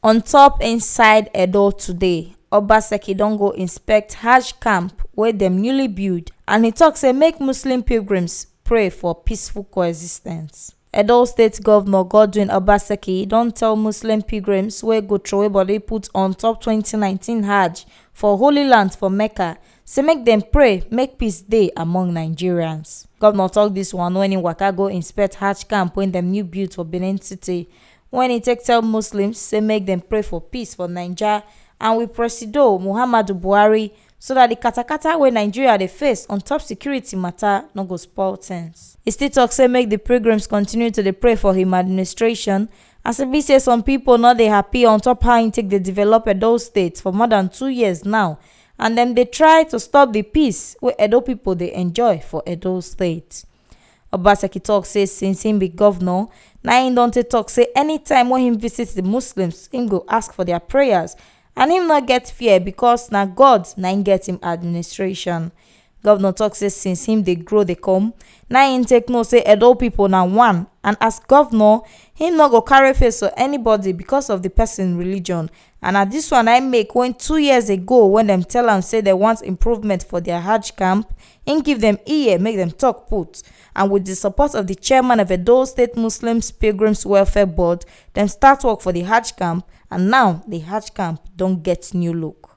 On top inside Edo today, Obaseki don go inspect Hajj camp wey dem newly build, and he tok say make Muslim pilgrims pray for peaceful coexistence. Edo State Governor Godwin Obaseki don tell Muslim pilgrims wey go throway body put on top 2019 Hajj for Holy Land for Mecca say make dem pray make peace dey among Nigerians. Governor tok dis one wen he waka go inspect Hajj camp wey dem new build for Benin City, wen he take tell Muslims say make dem pray for peace for Naija and with Presido Muhammadu Buhari so that the katakata wey Nigeria dey face on top security matter no go spoil things. He still tok say make the pilgrims continue to dey pray for him administration, as e be say some pipo no dey happy on top how im take dey develop Edo State for more than 2 years now, and dem dey try to stop the peace wey Edo pipo dey enjoy for Edo State. Obaseki tok say since im be governor, na im don tok say anytime when him visit the Muslims, him go ask for their prayers, and him not get fear because na God na him get him administration. Governor tok say since him dey grow dey come, na him take know say Edo pipo na one, and as governor, him no go carry face for anybody because of the person religion. And na dis one I make when 2 years ago when dem tell am say they want improvement for their Hajj camp, him give them ear make them talk put. And with the support of the chairman of Edo State Muslims Pilgrims Welfare Board, dem start work for the Hajj camp, and now the Hajj camp don get new look.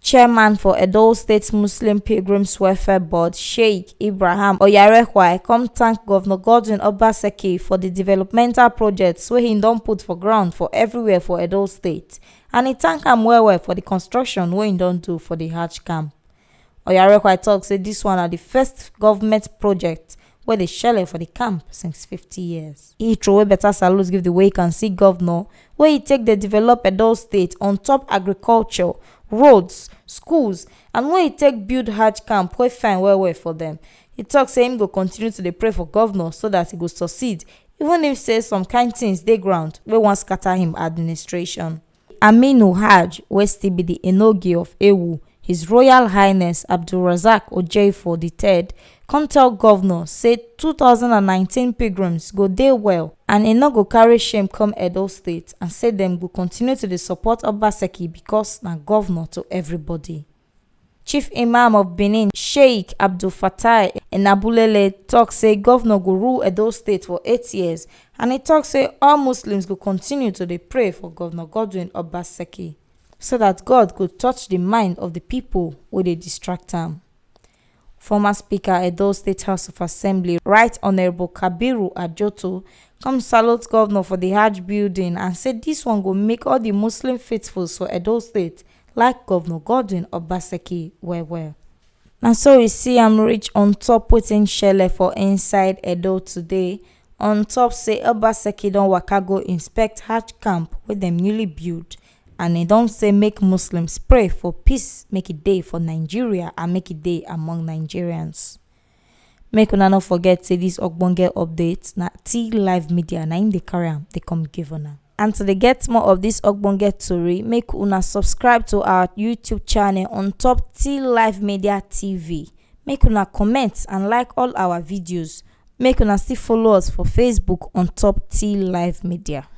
Chairman for Edo State Muslim Pilgrims Welfare Board, Sheikh Ibrahim Oyarekwai, come thank Governor Godwin Obaseki for the developmental projects wey he don put for ground for everywhere for Edo State, and he thank am well for the construction wey he don do for the Hajj camp. Oyarekwai tok say dis one na the first government project wey dey shele for the camp since 50 years. He throw better salute give the wake and see governor wey he take dey develop Edo State on top agriculture, roads, schools, and when he take build Hajj camp wey fine well for them. He tok say him go continue to dey pray for governor so that he go succeed, even if say some kind things dey ground wey wan scatter him administration. Aminu Hajj wey still be the Enogi of Ewu, His Royal Highness Abdulrazak Ojeifo III, come tell governor say 2019 pilgrims go dey well and e no go carry shame come Edo State, and say dem go continue to dey support Obaseki because na governor to everybody. Chief Imam of Benin, Sheikh Abdul Fattah Enabulele, tok say governor go rule Edo State for 8 years, and he tok say all Muslims go continue to dey pray for Governor Godwin Obaseki so that God could touch the mind of the people wey dey distract am. Former Speaker Edo State House of Assembly, Right Honorable Kabiru Ajoto, come salute governor for the Hajj building and say this one go make all the Muslim faithfuls for Edo State like Governor Godwin Obaseki well. And so we see am reach on top wetin shele for inside Edo today. On top say Obaseki don waka go inspect Hajj camp wey dem newly build, and he don say make Muslims pray for peace, make it dey for Nigeria and make it dey among Nigerians. Make una no forget say this ogbonge update na T Live Media na im dey carry am dey come give una. And to get more of this ogbonge tori, make una subscribe to our YouTube channel on top T Live Media TV. Make una comment and like all our videos. Make una still follow us for Facebook on top T Live Media.